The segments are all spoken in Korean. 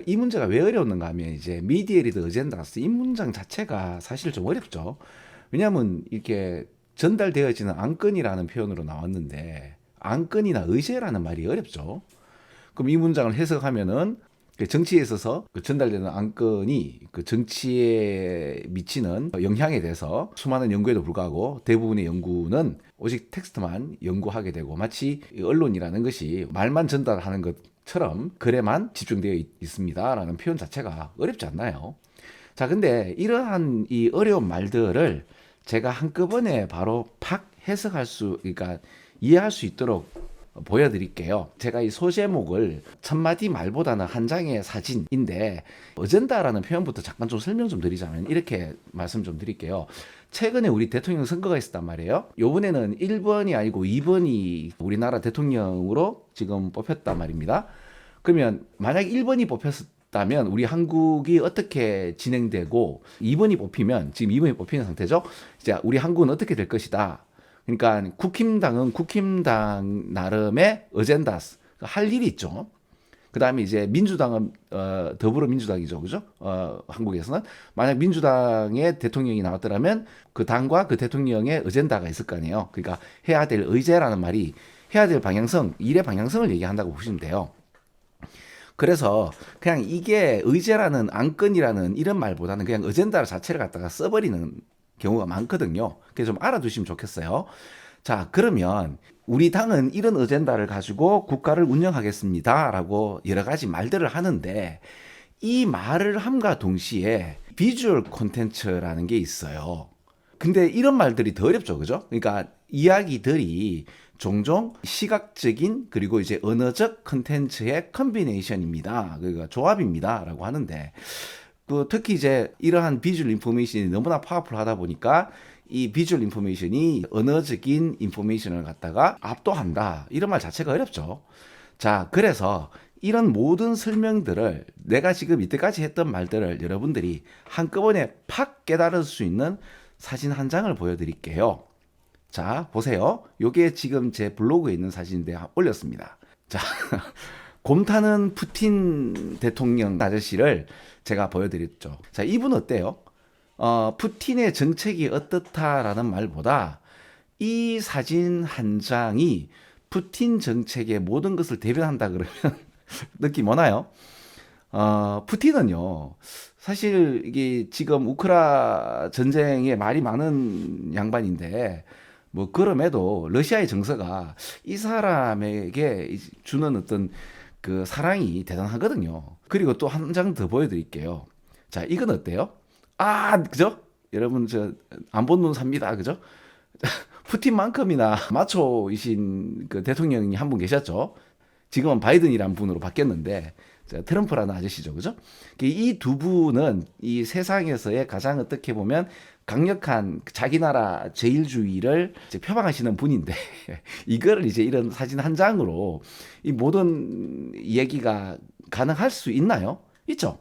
이 문제가 왜 어려웠는가 하면 이제 mediated agendas 이 문장 자체가 사실 좀 어렵죠. 왜냐하면 이렇게 전달되어지는 안건이라는 표현으로 나왔는데 안건이나 의제라는 말이 어렵죠. 그럼 이 문장을 해석하면은 그 정치에 있어서 그 전달되는 안건이 그 정치에 미치는 영향에 대해서 수많은 연구에도 불구하고 대부분의 연구는 오직 텍스트만 연구하게 되고 마치 언론이라는 것이 말만 전달하는 것처럼 글에만 집중되어 있습니다라는 표현 자체가 어렵지 않나요? 자, 근데 이러한 이 어려운 말들을 제가 한꺼번에 바로 팍 해석할 수, 그러니까 이해할 수 있도록 보여드릴게요. 제가 이 소제목을 첫 마디 말보다는 한 장의 사진인데 어젠다라는 표현부터 잠깐 좀 설명 좀 드리자면 이렇게 말씀 좀 드릴게요. 최근에 우리 대통령 선거가 있었단 말이에요. 요번에는 1번이 아니고 2번이 우리나라 대통령으로 지금 뽑혔단 말입니다. 그러면 만약 1번이 뽑혔다면 우리 한국이 어떻게 진행되고 2번이 뽑히면 지금 2번이 뽑히는 상태죠. 이제 우리 한국은 어떻게 될 것이다. 그러니까 국힘당은 국힘당 나름의 어젠다스 할 일이 있죠. 그 다음에 이제 민주당은 더불어민주당이죠, 그죠? 한국에서는 만약 민주당의 대통령이 나왔더라면 그 당과 그 대통령의 어젠다가 있을 거 아니에요. 그러니까 해야 될 의제라는 말이 해야 될 방향성, 일의 방향성을 얘기한다고 보시면 돼요. 그래서 그냥 이게 의제라는 안건이라는 이런 말보다는 그냥 어젠다 자체를 갖다가 써버리는 경우가 많거든요. 그래서 좀 알아두시면 좋겠어요. 자, 그러면 우리 당은 이런 어젠다를 가지고 국가를 운영하겠습니다라고 여러 가지 말들을 하는데 이 말을 함과 동시에 비주얼 콘텐츠라는 게 있어요. 근데 이런 말들이 더 어렵죠, 그죠? 그러니까 이야기들이 종종 시각적인 그리고 이제 언어적 컨텐츠의 컨비네이션입니다. 그러니까 조합입니다라고 하는데 그 특히 이제 이러한 비주얼 인포메이션이 너무나 파워풀하다 보니까 이 비주얼 인포메이션이 언어적인 인포메이션을 갖다가 압도한다. 이런 말 자체가 어렵죠. 자, 그래서 이런 모든 설명들을 내가 지금 이때까지 했던 말들을 여러분들이 한꺼번에 팍 깨달을 수 있는 사진 한 장을 보여드릴게요. 자, 보세요. 요게 지금 제 블로그에 있는 사진인데 올렸습니다. 자, 곰 타는 푸틴 대통령 아저씨를 제가 보여드렸죠. 자, 이분 어때요? 푸틴의 정책이 어떻다라는 말보다 이 사진 한 장이 푸틴 정책의 모든 것을 대변한다 그러면 느낌 오나요? 푸틴은요, 사실 이게 지금 우크라 전쟁에 말이 많은 양반인데, 뭐, 그럼에도 러시아의 정서가 이 사람에게 주는 어떤 그 사랑이 대단하거든요. 그리고 또 한 장 더 보여드릴게요. 자, 이건 어때요? 아, 그죠? 여러분, 저, 안 본 눈 삽니다. 그죠? 푸틴만큼이나 마초이신 그 대통령이 한 분 계셨죠? 지금은 바이든이라는 분으로 바뀌었는데, 트럼프라는 아저씨죠. 그죠? 이 두 분은 이 세상에서의 가장 어떻게 보면 강력한 자기 나라 제일주의를 표방하시는 분인데, 이거를 이제 이런 사진 한 장으로 이 모든 얘기가 가능할 수 있나요? 있죠?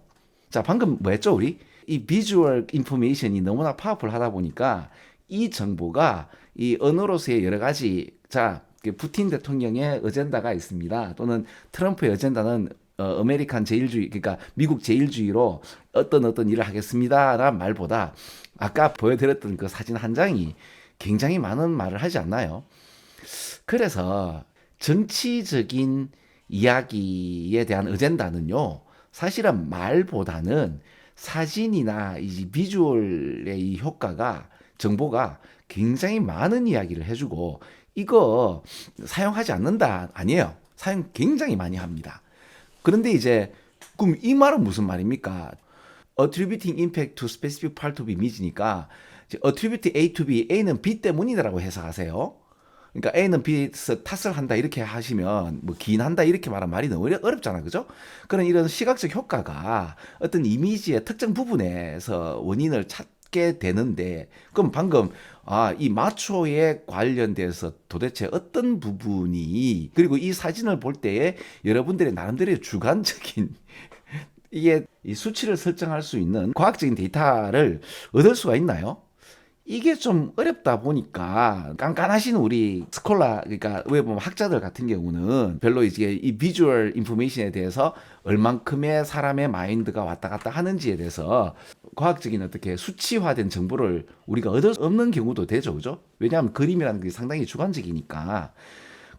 자, 방금 뭐 했죠, 우리? 이 비주얼 인포메이션이 너무나 파워풀하다 보니까 이 정보가 이 언어로서의 여러 가지, 자, 푸틴 대통령의 어젠다가 있습니다. 또는 트럼프의 어젠다는 아메리칸 제일주의, 그러니까 미국 제일주의로 어떤 일을 하겠습니다라는 말보다 아까 보여드렸던 그 사진 한 장이 굉장히 많은 말을 하지 않나요? 그래서 정치적인 이야기에 대한 어젠다는요, 사실은 말보다는 사진이나 이 비주얼의 이 효과가, 정보가 굉장히 많은 이야기를 해주고, 이거 사용하지 않는다, 아니에요. 사용 굉장히 많이 합니다. 그런데 이제, 그럼 이 말은 무슨 말입니까? Attributing impact to specific part of image니까, attribute A to B, A는 B 때문이라고 해석하세요. 그러니까 A는 B에서 탓을 한다 이렇게 하시면 뭐 기인한다 이렇게 말하면 말이 너무 어렵잖아, 그죠? 그런 이런 시각적 효과가 어떤 이미지의 특정 부분에서 원인을 찾게 되는데, 그럼 방금 이 마초에 관련돼서 도대체 어떤 부분이, 그리고 이 사진을 볼 때에 여러분들의 나름대로의 주관적인 이게 이 수치를 설정할 수 있는 과학적인 데이터를 얻을 수가 있나요? 이게 좀 어렵다 보니까 깐깐하신 우리 스콜라, 그러니까 왜 보면 학자들 같은 경우는 별로 이제 이 비주얼 인포메이션에 대해서 얼만큼의 사람의 마인드가 왔다 갔다 하는지에 대해서 과학적인 어떻게 수치화된 정보를 우리가 얻을 수 없는 경우도 되죠, 그죠? 왜냐하면 그림이라는 게 상당히 주관적이니까.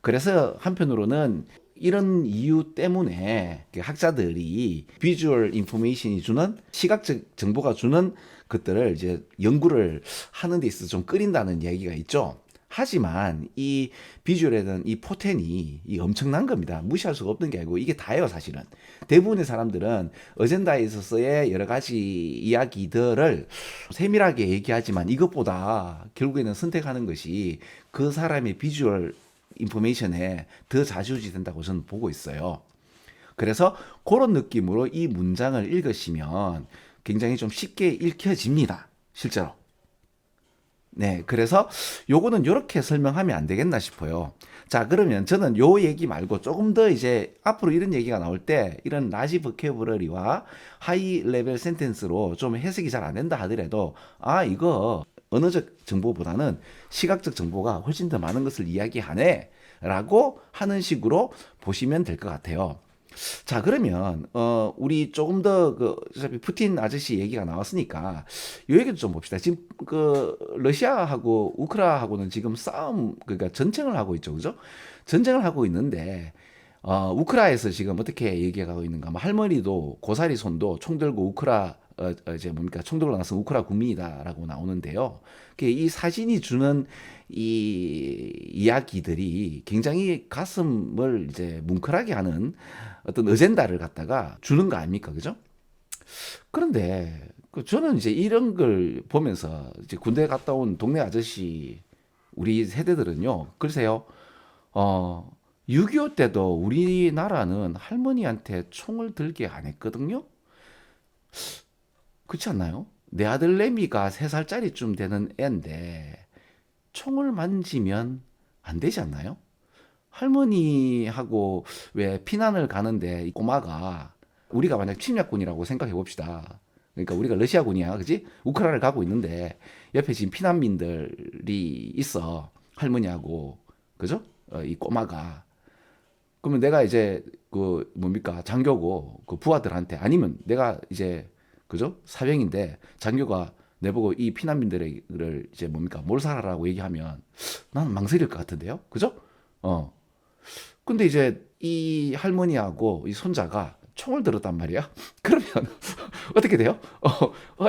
그래서 한편으로는 이런 이유 때문에 학자들이 비주얼 인포메이션이 주는 시각적 정보가 주는 것들을 이제 연구를 하는 데 있어서 좀 끓인다는 얘기가 있죠. 하지만 이 비주얼에 대한 이 포텐이 이 엄청난 겁니다. 무시할 수가 없는 게 아니고 이게 다예요, 사실은. 대부분의 사람들은 어젠다에 있어서의 여러 가지 이야기들을 세밀하게 얘기하지만 이것보다 결국에는 선택하는 것이 그 사람의 비주얼 인포메이션에 더 좌지우지 된다고 저는 보고 있어요. 그래서 그런 느낌으로 이 문장을 읽으시면 굉장히 좀 쉽게 읽혀집니다. 실제로. 네, 그래서 요거는 이렇게 설명하면 안 되겠나 싶어요. 자, 그러면 저는 요 얘기 말고 조금 더 이제 앞으로 이런 얘기가 나올 때 이런 라지 버케브러리와 하이 레벨 센텐스로 좀 해석이 잘 안 된다 하더라도 아, 이거 언어적 정보보다는 시각적 정보가 훨씬 더 많은 것을 이야기하네 라고 하는 식으로 보시면 될 것 같아요. 자, 그러면 우리 조금 더 어차피 푸틴 아저씨 얘기가 나왔으니까 이 얘기도 좀 봅시다. 지금 러시아하고 우크라하고는 지금 싸움, 그러니까 전쟁을 하고 있죠, 그죠? 전쟁을 하고 있는데 우크라에서 지금 어떻게 얘기하고 있는가? 뭐 할머니도 고사리 손도 총 들고 우크라 이제 뭡니까? 총 들고 나선 우크라 국민이다라고 나오는데요. 이 사진이 주는 이 이야기들이 굉장히 가슴을 이제 뭉클하게 하는 어떤 어젠다를 갖다가 주는 거 아닙니까? 그죠? 그런데 저는 이제 이런 걸 보면서 이제 군대 갔다 온 동네 아저씨 우리 세대들은요. 글쎄요. 어 6.25 때도 우리나라는 할머니한테 총을 들게 안 했거든요. 그렇지 않나요? 내 아들 레미가 3살짜리쯤 되는 애인데 총을 만지면 안 되지 않나요? 할머니하고 왜 피난을 가는데 이 꼬마가 우리가 만약 침략군이라고 생각해 봅시다. 그러니까 우리가 러시아군이야, 그지? 우크라이나를 가고 있는데 옆에 지금 피난민들이 있어. 할머니하고, 그죠? 이 꼬마가. 그러면 내가 이제 그 뭡니까 장교고 그 부하들한테 아니면 내가 이제 그죠 사병인데 장교가 내보고 이 피난민들을 이제 뭡니까 몰살하라고 얘기하면 난 망설일 것 같은데요, 그죠? 어. 근데 이제 이 할머니하고 이 손자가 총을 들었단 말이야. 그러면 어떻게 돼요?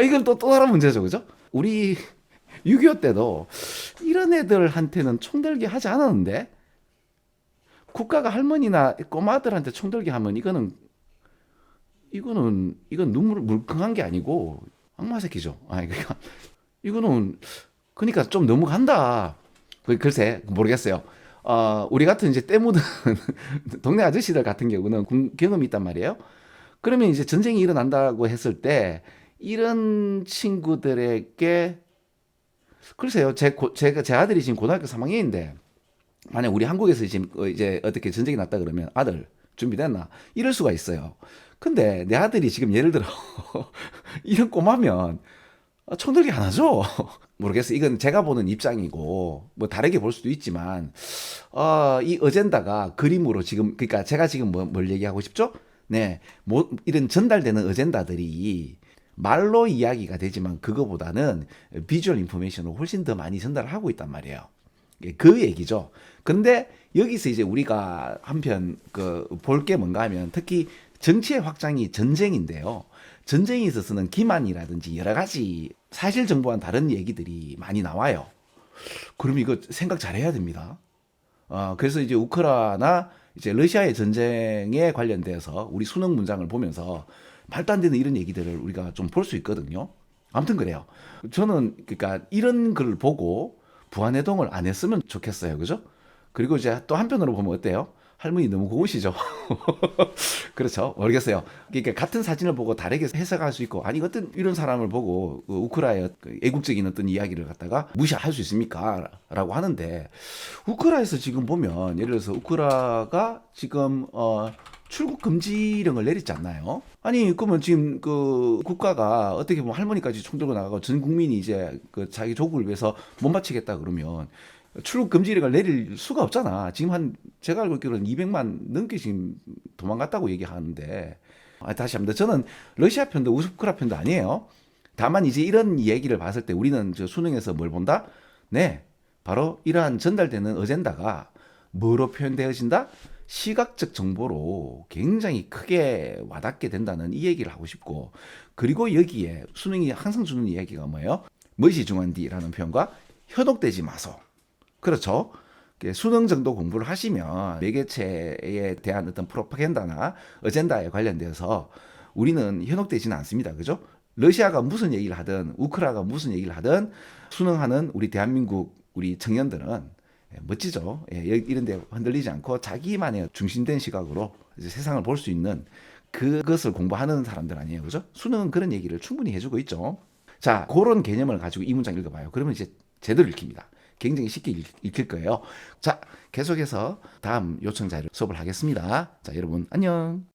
이건 또 다른 문제죠, 그죠? 우리 6.25 때도 이런 애들한테는 총 들게 하지 않았는데 국가가 할머니나 꼬마들한테 총 들게 하면 이건 눈물 물컹한 게 아니고 악마 새끼죠. 아니 그러니까 이거는 그러니까 좀 너무 간다. 글쎄 모르겠어요. 우리 같은 이제 때 묻은 동네 아저씨들 같은 경우는 경험이 있단 말이에요. 그러면 이제 전쟁이 일어난다고 했을 때 이런 친구들에게 글쎄요. 제 아들이 지금 고등학교 3학년인데 만약 우리 한국에서 지금 이제 어떻게 전쟁이 났다 그러면 아들 준비됐나? 이럴 수가 있어요. 근데 내 아들이 지금 예를 들어 이런 꼬마면 총들기 안 하죠. 모르겠어요. 이건 제가 보는 입장이고 뭐 다르게 볼 수도 있지만 이 어젠다가 그림으로 지금 그러니까 제가 지금 뭘 얘기하고 싶죠? 네, 뭐 이런 전달되는 어젠다들이 말로 이야기가 되지만 그거보다는 비주얼 인포메이션을 훨씬 더 많이 전달하고 있단 말이에요. 그 얘기죠. 근데 여기서 이제 우리가 한편 볼 게 뭔가 하면 특히 정치의 확장이 전쟁인데요. 전쟁에 있어서는 기만이라든지 여러 가지 사실 정보와는 다른 얘기들이 많이 나와요. 그럼 이거 생각 잘 해야 됩니다. 그래서 이제 우크라이나 이제 러시아의 전쟁에 관련돼서 우리 수능 문장을 보면서 말도 안 되는 이런 얘기들을 우리가 좀 볼 수 있거든요. 아무튼 그래요. 저는 그러니까 이런 걸 보고 부안해동을 안 했으면 좋겠어요. 그죠? 그리고 이제 또 한편으로 보면 어때요? 할머니 너무 고우시죠? 그렇죠. 모르겠어요. 그러니까 같은 사진을 보고 다르게 해석할 수 있고, 아니, 어떤 이런 사람을 보고 우크라이나의 애국적인 어떤 이야기를 갖다가 무시할 수 있습니까? 라고 하는데, 우크라이나에서 지금 보면, 예를 들어서 우크라가 지금, 출국 금지령을 내렸지 않나요? 아니 그러면 지금 그 국가가 어떻게 보면 할머니까지 총 들고 나가고 전 국민이 이제 그 자기 조국을 위해서 못 바치겠다 그러면 출국 금지령을 내릴 수가 없잖아. 지금 한 제가 알고 있기로는 200만 넘게 지금 도망갔다고 얘기하는데 다시 합니다. 저는 러시아 편도 우크라 편도 아니에요. 다만 이제 이런 얘기를 봤을 때 우리는 저 수능에서 뭘 본다? 네, 바로 이러한 전달되는 어젠다가 뭐로 표현되어진다? 시각적 정보로 굉장히 크게 와닿게 된다는 이 얘기를 하고 싶고, 그리고 여기에 수능이 항상 주는 이야기가 뭐예요? 멋이 중한디라는 표현과 현혹되지 마소. 그렇죠. 수능 정도 공부를 하시면 매개체에 대한 어떤 프로파간다나 어젠다에 관련돼서 우리는 현혹되지는 않습니다. 그죠? 러시아가 무슨 얘기를 하든 우크라가 무슨 얘기를 하든 수능하는 우리 대한민국 우리 청년들은 멋지죠. 이런 데 흔들리지 않고 자기만의 중심된 시각으로 이제 세상을 볼 수 있는 그것을 공부하는 사람들 아니에요. 그죠? 수능은 그런 얘기를 충분히 해주고 있죠. 자, 그런 개념을 가지고 이 문장 읽어봐요. 그러면 이제 제대로 읽힙니다. 굉장히 쉽게 읽힐 거예요. 자, 계속해서 다음 요청자를 수업을 하겠습니다. 자, 여러분 안녕.